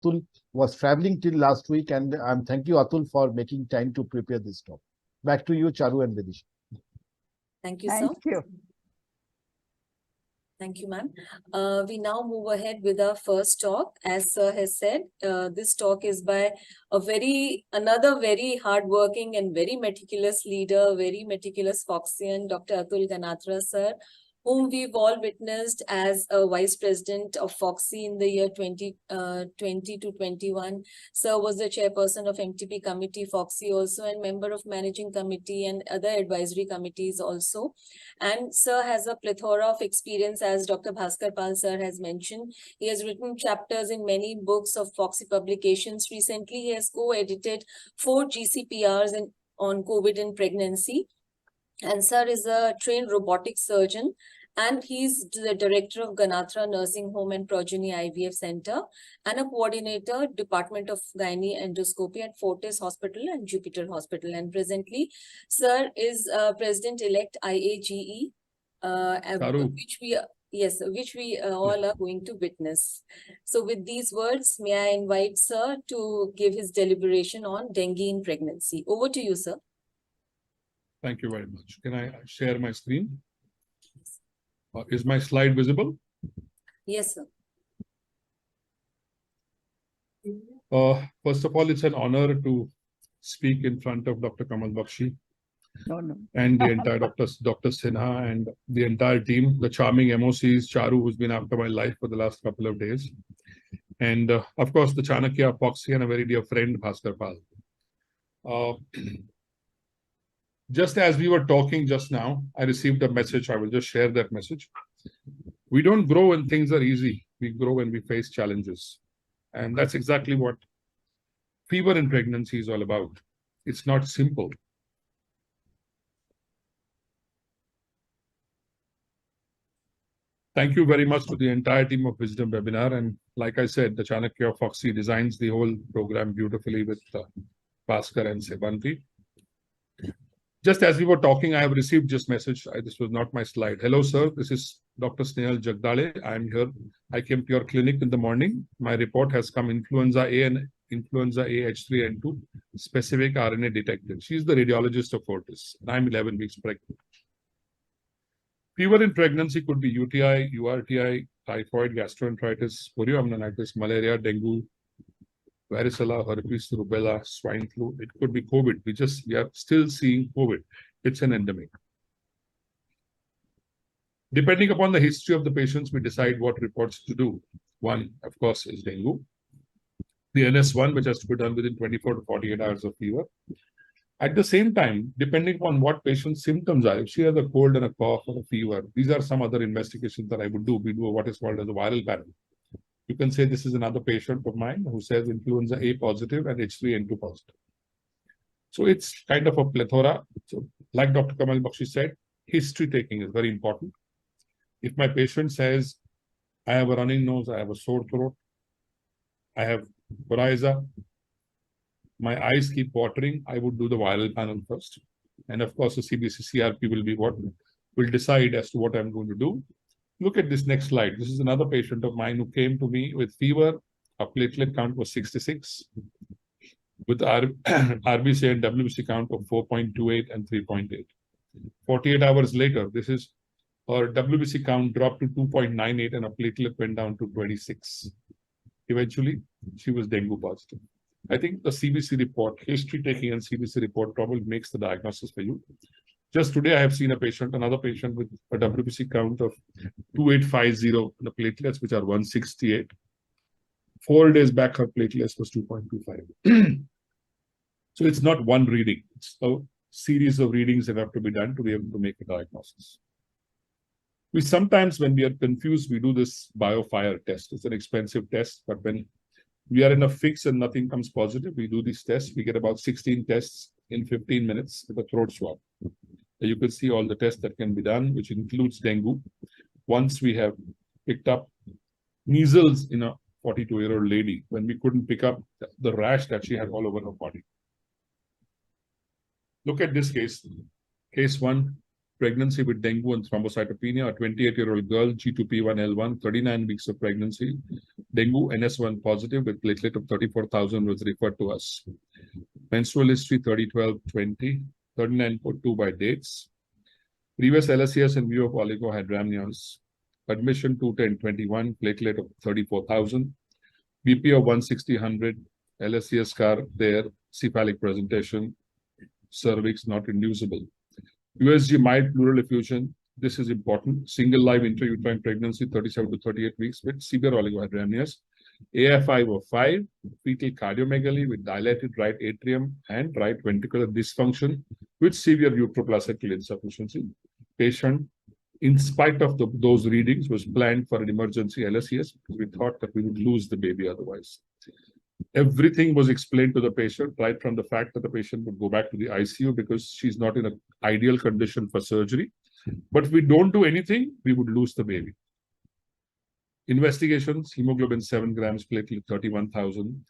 Atul was traveling till last week, and thank you, Atul, for making time to prepare this talk. Back to you, Charu and Vidisha. Thank you, sir. Thank you. Thank you, ma'am. We now move ahead with our first talk. As sir has said, this talk is by another very hardworking and very meticulous leader, very meticulous Foxian, Dr. Atul Ganatra, sir, whom we've all witnessed as a vice president of Foxy in the year 2020 to 21. Sir was the chairperson of MTP committee, Foxy also, and member of managing committee and other advisory committees also. And sir has a plethora of experience, as Dr. Bhaskar Pal sir has mentioned. He has written chapters in many books of Foxy publications. Recently, he has co-edited 4 GCPRs on COVID and pregnancy. And sir is a trained robotic surgeon, and he's the director of Ganatra Nursing Home and Progeny IVF Center and a coordinator, Department of Gynae Endoscopy at Fortis Hospital and Jupiter Hospital. And presently, sir is President-elect IAGE, which we all are going to witness. So with these words, may I invite sir to give his deliberation on dengue in pregnancy. Over to you, sir. Thank you very much. Can I share my screen? Is my slide visible? Yes, sir. First of all, it's an honor to speak in front of Dr. Kamal Bakshi and the entire Dr. Sinha and the entire team, the charming MOCs, Charu, who's been after my life for the last couple of days. And of course, the Chanakya, Foxy, and a very dear friend, Bhaskar Pal. Just as we were talking just now, I received a message. I will just share that message. We don't grow when things are easy. We grow when we face challenges. And that's exactly what fever in pregnancy is all about. It's not simple. Thank you very much to the entire team of Wisdom Webinar. And like I said, the Chanakya Foxy designs the whole program beautifully with Bhaskar and Sebanti. Just as we were talking, I have received this message. This was not my slide. Hello, sir. This is Dr. Snehal Jagdale. I am here. I came to your clinic in the morning. My report has come influenza A and influenza A H3N2 specific RNA detected. She's the radiologist of Fortis. I'm 11 weeks pregnant. Fever in pregnancy could be UTI, URTI, typhoid, gastroenteritis, chorioamnionitis, malaria, dengue, varicella, herpes, rubella, swine flu. It could be COVID. We are still seeing COVID. It's an endemic. Depending upon the history of the patients, we decide what reports to do. One, of course, is dengue. The NS1, which has to be done within 24 to 48 hours of fever. At the same time, depending upon what patient's symptoms are, if she has a cold and a cough or a fever, these are some other investigations that I would do. We do what is called as a viral panel. You can say this is another patient of mine who says influenza A positive and H3N2 positive. So it's kind of a plethora. So like Dr. Kamal Bakshi said, history taking is very important. If my patient says, I have a running nose, I have a sore throat, I have coryza, my eyes keep watering, I would do the viral panel first. And of course, the CBC CRP will be what will decide as to what I'm going to do. Look at this next slide. This is another patient of mine who came to me with fever. Her platelet count was 66, with RBC and WBC count of 4.28 and 3.8. 48 hours later, this is her WBC count dropped to 2.98 and her platelet went down to 26. Eventually, she was dengue positive. I think the CBC report, history taking and CBC report probably makes the diagnosis for you. Just today, I have seen another patient with a WBC count of 2850, the platelets, which are 168. 4 days back, her platelets was 2.25. So it's not one reading. It's a series of readings that have to be done to be able to make a diagnosis. We sometimes, when we are confused, we do this BioFire test. It's an expensive test, but when we are in a fix and nothing comes positive, we do these tests. We get about 16 tests in 15 minutes with a throat swab. You can see all the tests that can be done, which includes dengue. Once we have picked up measles in a 42-year-old lady, when we couldn't pick up the rash that she had all over her body. Look at this case. Case 1, pregnancy with dengue and thrombocytopenia. A 28-year-old girl, G2P1L1, 39 weeks of pregnancy, dengue NS1 positive with platelet of 34,000 was referred to us. Menstrual history 30-12-20, 39.2 by dates. Previous LSCS in view of oligohydramnios. Admission 210-21, platelet of 34,000. BP of 160-100, LSCS scar there, cephalic presentation, cervix not inducible. USG mild pleural effusion, this is important. Single live intrauterine pregnancy 37 to 38 weeks with severe oligohydramnias. AFI of 5, fetal cardiomegaly with dilated right atrium and right ventricular dysfunction with severe uteroplacental insufficiency. Patient, in spite of those readings, was planned for an emergency LSCS because we thought that we would lose the baby otherwise. Everything was explained to the patient, right from the fact that the patient would go back to the ICU because she's not in an ideal condition for surgery. But if we don't do anything, we would lose the baby. Investigations, hemoglobin 7 grams, platelet 31,000.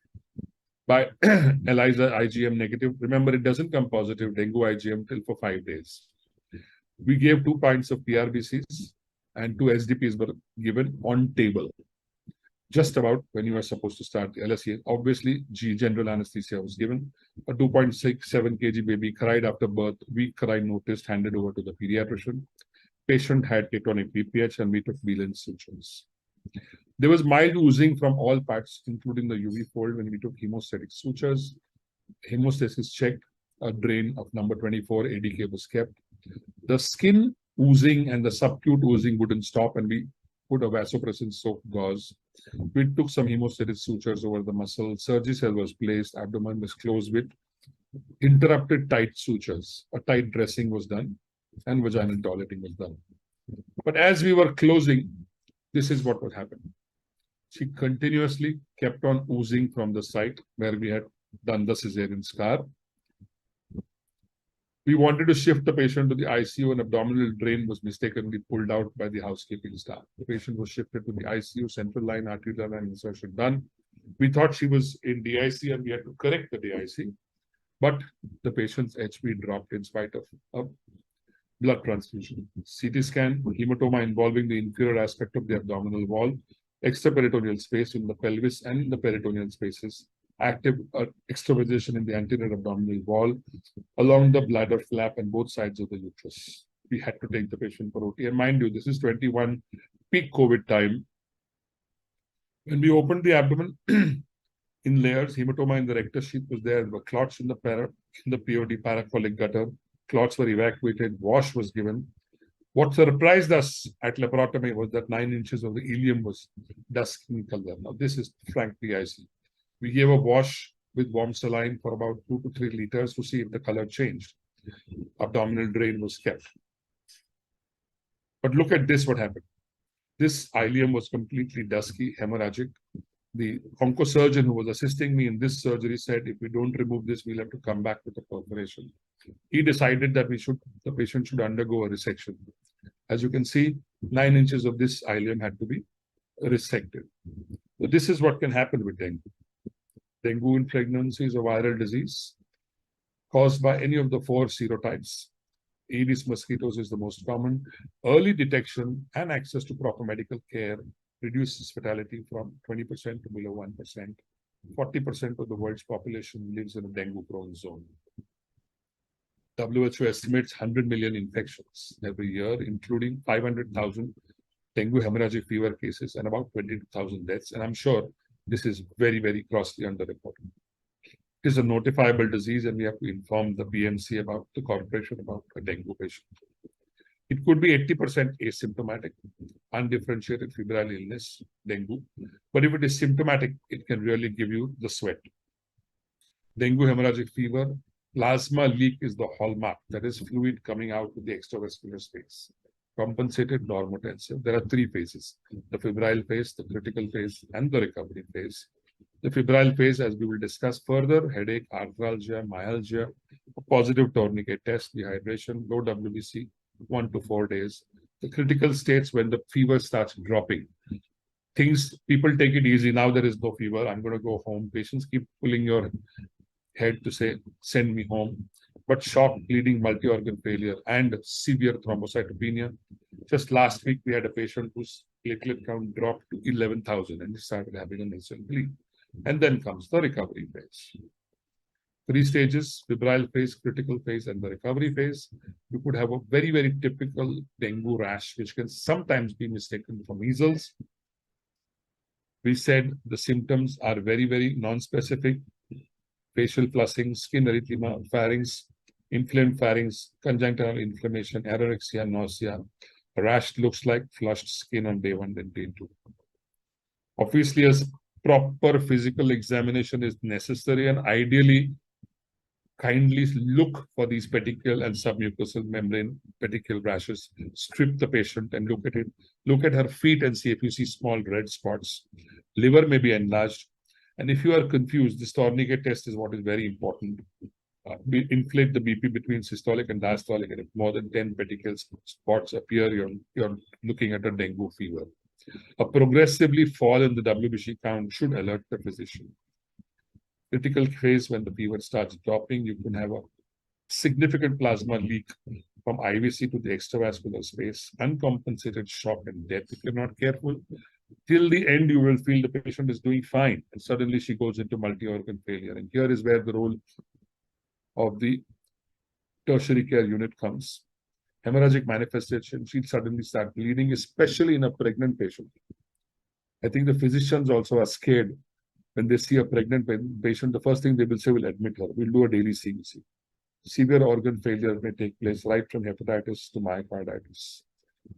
By ELISA, IgM negative. Remember, it doesn't come positive, dengue IgM till for 5 days. We gave 2 pints of PRBCs and 2 SDPs were given on table. Just about when you were supposed to start the LSCS. Obviously, general anesthesia was given. A 2.67 kg baby cried after birth. We cried noticed, handed over to the pediatrician. Patient had ketonic BPH and we took Whelan sutures. There was mild oozing from all parts, including the UV fold when we took hemostatic sutures. Hemostasis checked. A drain of number 24 ADK was kept. The skin oozing and the subacute oozing wouldn't stop, and we put a vasopressin soaked gauze. We took some hemostatic sutures over the muscle. Surgicel was placed. Abdomen was closed with interrupted tight sutures. A tight dressing was done, and vaginal toileting was done. But as we were closing, this is what would happen. She continuously kept on oozing from the site where we had done the cesarean scar. We wanted to shift the patient to the ICU. An abdominal drain was mistakenly pulled out by the housekeeping staff. The patient was shifted to the ICU, central line, arterial line insertion done. We thought she was in DIC and we had to correct the DIC. But the patient's HB dropped in spite of a blood transfusion. CT scan, hematoma involving the inferior aspect of the abdominal wall, extraperitoneal space in the pelvis and in the peritoneal spaces, active extravasation in the anterior abdominal wall, along the bladder flap and both sides of the uterus. We had to take the patient for OT. And mind you, this is 21 peak COVID time. When we opened the abdomen in layers, hematoma in the rectus sheath was there. There were clots in the POD, paracolic gutter. Clots were evacuated. Wash was given. What surprised us at laparotomy was that 9 inches of the ileum was dusky in color. Now, this is frank PIC. We gave a wash with warm saline for about 2 to 3 liters to see if the color changed. Abdominal drain was kept. But look at this, what happened. This ileum was completely dusky, hemorrhagic. The oncosurgeon who was assisting me in this surgery said, if we don't remove this, we'll have to come back with a perforation. He decided that the patient should undergo a resection. As you can see, 9 inches of this ileum had to be resected. So this is what can happen with dengue. Dengue in pregnancy is a viral disease caused by any of the 4 serotypes. Aedes mosquitoes is the most common. Early detection and access to proper medical care reduces fatality from 20% to below 1%. 40% of the world's population lives in a dengue-prone zone. WHO estimates 100 million infections every year, including 500,000 dengue hemorrhagic fever cases and about 22,000 deaths. And I'm sure this is very, very grossly underreported. It is a notifiable disease, and we have to inform the BMC about the corporation about a dengue patient. It could be 80% asymptomatic, undifferentiated febrile illness, dengue. But if it is symptomatic, it can really give you the sweat. Dengue hemorrhagic fever, plasma leak is the hallmark. That is fluid coming out of the extravascular space. Compensated, normotensive. There are 3 phases: the febrile phase, the critical phase, and the recovery phase. The febrile phase, as we will discuss further, headache, arthralgia, myalgia, a positive tourniquet test, dehydration, low WBC, 1 to 4 days. The critical states when the fever starts dropping. People take it easy. Now there is no fever. I'm going to go home. Patients keep pulling your head to say, send me home. but shock, bleeding, multi-organ failure, and severe thrombocytopenia. Just last week, we had a patient whose platelet count dropped to 11,000 and he started having a nasal bleed. And then comes the recovery phase. 3 stages: febrile phase, critical phase, and the recovery phase. You could have a very, very typical dengue rash, which can sometimes be mistaken for measles. We said the symptoms are very, very non-specific: facial flushing, skin erythema, pharynx, inflamed pharynx, conjunctival inflammation, anorexia, nausea. A rash looks like flushed skin on day 1 and day 2. Obviously, a proper physical examination is necessary, and ideally, kindly look for these petechial and submucosal membrane petechial rashes. Strip the patient and look at it. Look at her feet and see if you see small red spots. Liver may be enlarged. And if you are confused, this tourniquet test is what is very important. We inflate the BP between systolic and diastolic, and if more than 10 petechial spots appear, you're looking at a dengue fever. A progressively fall in the WBC count should alert the physician. Critical phase, when the fever starts dropping, you can have a significant plasma leak from IVC to the extravascular space, uncompensated shock and death if you're not careful. Till the end, you will feel the patient is doing fine, and suddenly she goes into multi-organ failure. And here is where the role of the tertiary care unit comes. Hemorrhagic manifestation, she'll suddenly start bleeding, especially in a pregnant patient. I think the physicians also are scared. When they see a pregnant patient, the first thing they will say, we'll admit her. We'll do a daily CBC. Severe organ failure may take place right from hepatitis to myocarditis.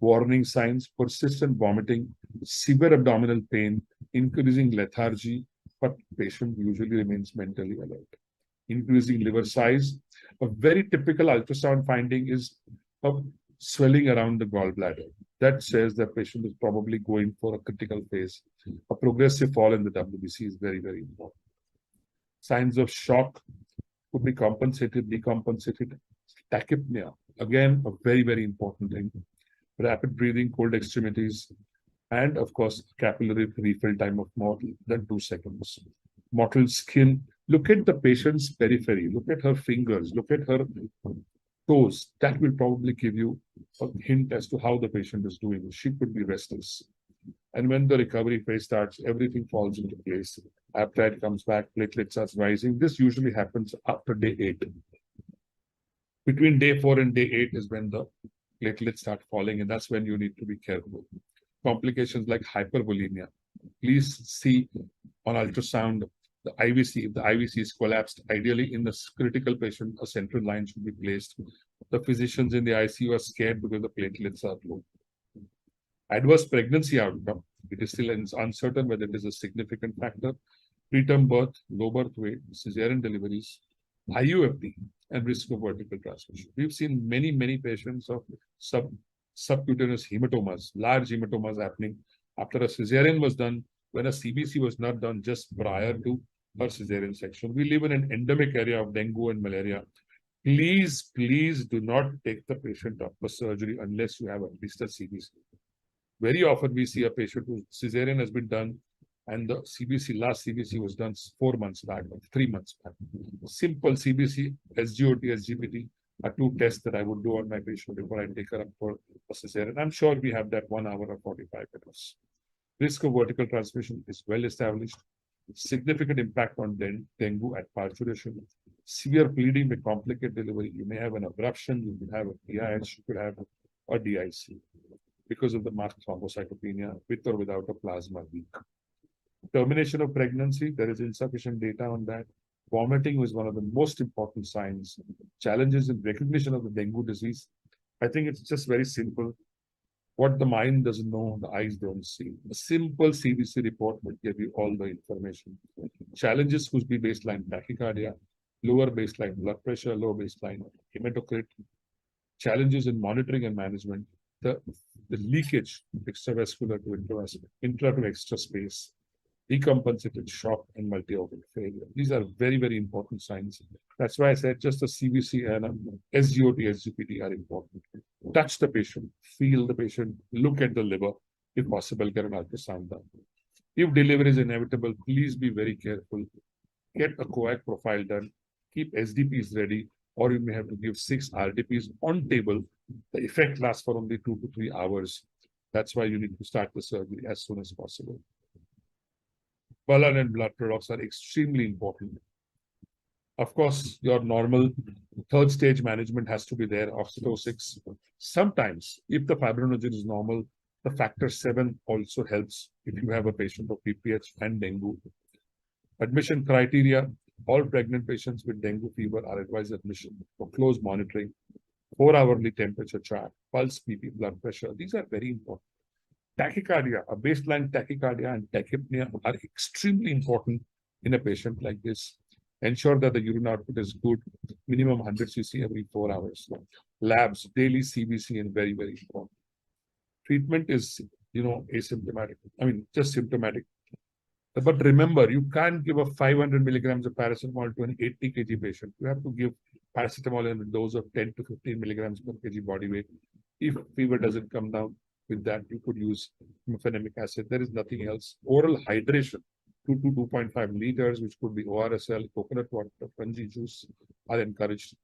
Warning signs: persistent vomiting, severe abdominal pain, increasing lethargy, but patient usually remains mentally alert. Increasing liver size. A very typical ultrasound finding is a swelling around the gallbladder. That says that patient is probably going for a critical phase. A progressive fall in the WBC is very, very important. Signs of shock could be compensated, decompensated. Tachypnea, again, a very, very important thing. Rapid breathing, cold extremities, and of course, capillary refill time of more than 2 seconds. Mottled skin. Look at the patient's periphery. Look at her fingers. Look at her toes. That will probably give you a hint as to how the patient is doing. She could be restless. And when the recovery phase starts, everything falls into place. Appetite comes back, platelets starts rising. This usually happens after day 8. Between day 4 and day 8 is when the platelets start falling, and that's when you need to be careful. Complications like hypervolemia. Please see on ultrasound the IVC. If the IVC is collapsed, ideally in the critical patient, a central line should be placed. The physicians in the ICU are scared because the platelets are low. Adverse pregnancy outcome. It is still uncertain whether it is a significant factor. Preterm birth, low birth weight, cesarean deliveries, IUFD, and risk of vertical transmission. We've seen many, many patients of subcutaneous hematomas, large hematomas happening after a cesarean was done, when a CBC was not done just prior to her cesarean section. We live in an endemic area of dengue and malaria. Please, please do not take the patient up for surgery unless you have at least a CBC. Very often we see a patient whose cesarean has been done and the CBC, last CBC was done 4 months back or 3 months back. Simple CBC, SGOT, SGPT are 2 tests that I would do on my patient before I take her up for a cesarean. I'm sure we have that 1 hour or 45 minutes. Risk of vertical transmission is well established. Significant impact on dengue at parturition. Severe bleeding may complicate delivery. You may have an abruption, you could have a DIH, you could have a DIC because of the marked thrombocytopenia with or without a plasma leak. Termination of pregnancy, there is insufficient data on that. Vomiting was one of the most important signs. Challenges in recognition of the dengue disease. I think it's just very simple. What the mind doesn't know, the eyes don't see. A simple CBC report will give you all the information. Challenges could be baseline tachycardia, lower baseline blood pressure, low baseline hematocrit. Challenges in monitoring and management. The leakage, extravascular to intra to extra space, decompensated shock, and multi-organ failure. These are very, very important signs. That's why I said just a CBC and a SGOT, SGPT are important. Touch the patient, feel the patient, look at the liver, if possible, get an ultrasound done. If delivery is inevitable, please be very careful. Get a coag profile done. Keep SDPs ready. or you may have to give 6 RDPs on table. The effect lasts for only 2 to 3 hours. That's why you need to start the surgery as soon as possible. Color and blood products are extremely important. Of course, your normal third stage management has to be there, oxytocin. Sometimes, if the fibrinogen is normal, the factor 7 also helps if you have a patient of PPH and dengue. Admission criteria: all pregnant patients with dengue fever are advised admission for close monitoring, 4-hourly temperature chart, pulse, BP, blood pressure. These are very important. Tachycardia, a baseline tachycardia and tachypnea are extremely important in a patient like this. Ensure that the urine output is good, minimum 100 cc every 4 hours. Labs, daily CBC, and very, very important. Treatment is, asymptomatic. Just symptomatic. But remember, you can't give a 500 milligrams of paracetamol to an 80 kg patient. You have to give paracetamol in a dose of 10 to 15 milligrams per kg body weight. If fever doesn't come down with that, you could use mefenamic acid. There is nothing else. Oral hydration, 2 to 2.5 liters, which could be ORSL, coconut water, fungi juice, are encouraged.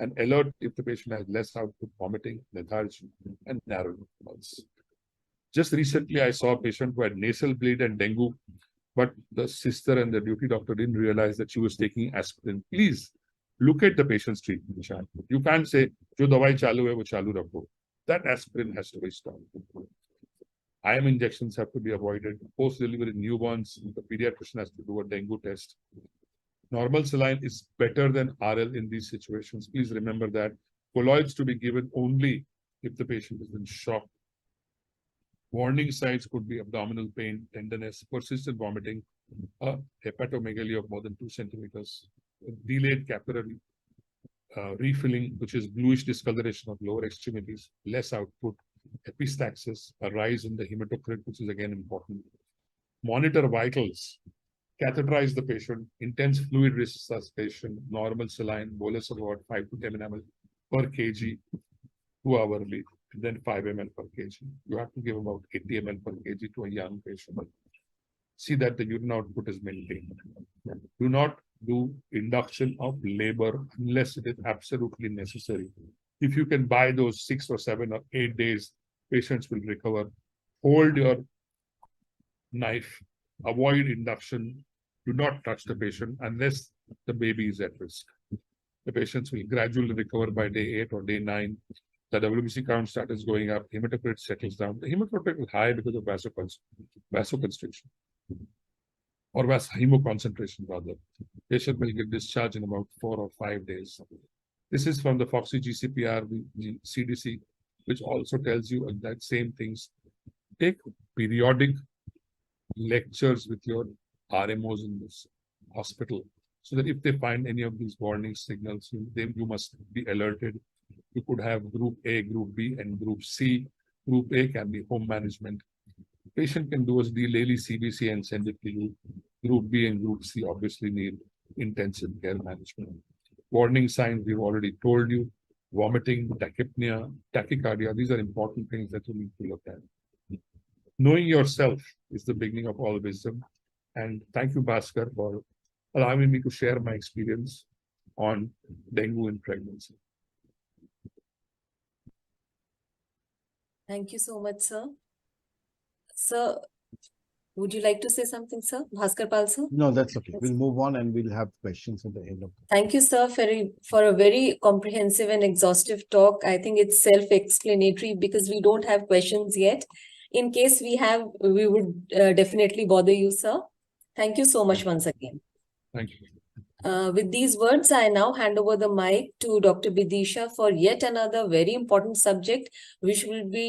And alert if the patient has less output, vomiting, lethargy, and narrow pulse. Just recently, I saw a patient who had nasal bleed and dengue, but the sister and the duty doctor didn't realize that she was taking aspirin. Please look at the patient's treatment chart. You can't say, "Jo dawai chalu hai, wo chalu rakho." That aspirin has to be stopped. IM injections have to be avoided. Post-delivery newborns, the pediatrician has to do a dengue test. Normal saline is better than RL in these situations. Please remember that. Colloids to be given only if the patient is in shock. Warning signs could be abdominal pain, tenderness, persistent vomiting, hepatomegaly of more than 2 centimeters, delayed capillary refilling, which is bluish discoloration of lower extremities, less output, epistaxis, a rise in the hematocrit, which is again important. Monitor vitals, catheterize the patient, intense fluid resuscitation, normal saline, bolus of about 5 to 10 ml per kg, 2 hourly, then 5 ml per kg. You have to give about 80 ml per kg to a young patient. See that the urine output is maintained. Do not do induction of labor unless it is absolutely necessary. If you can buy those 6 or 7 or 8 days, patients will recover. Hold your knife, avoid induction, do not touch the patient unless the baby is at risk. The patients will gradually recover by day 8 or day 9. The WBC count starts going up, hematocrit settles down. The hematocrit is high because of vasoconstriction or hemoconcentration rather. Patient will get discharged in about 4 or 5 days. This is from the Foxy GCPR, the CDC, which also tells you that same things. Take periodic lectures with your RMOs in this hospital so that if they find any of these warning signals, you must be alerted. You could have group A, group B, and group C. Group A can be home management. Patient can do a daily CBC and send it to you. Group B and group C obviously need intensive care management. Warning signs, we've already told you. Vomiting, tachypnea, tachycardia, these are important things that you need to look at. Knowing yourself is the beginning of all wisdom. And thank you, Bhaskar, for allowing me to share my experience on dengue in pregnancy. Thank you so much, sir. Sir, would you like to say something, sir? Bhaskar Pal, sir? No, that's okay. We'll move on and we'll have questions at the end of it. Thank you, sir, for a very comprehensive and exhaustive talk. I think it's self-explanatory because we don't have questions yet. In case we have, we would definitely bother you, sir. Thank you so much once again. Thank you. With these words, I now hand over the mic to Dr. Bidisha for yet another very important subject, which will be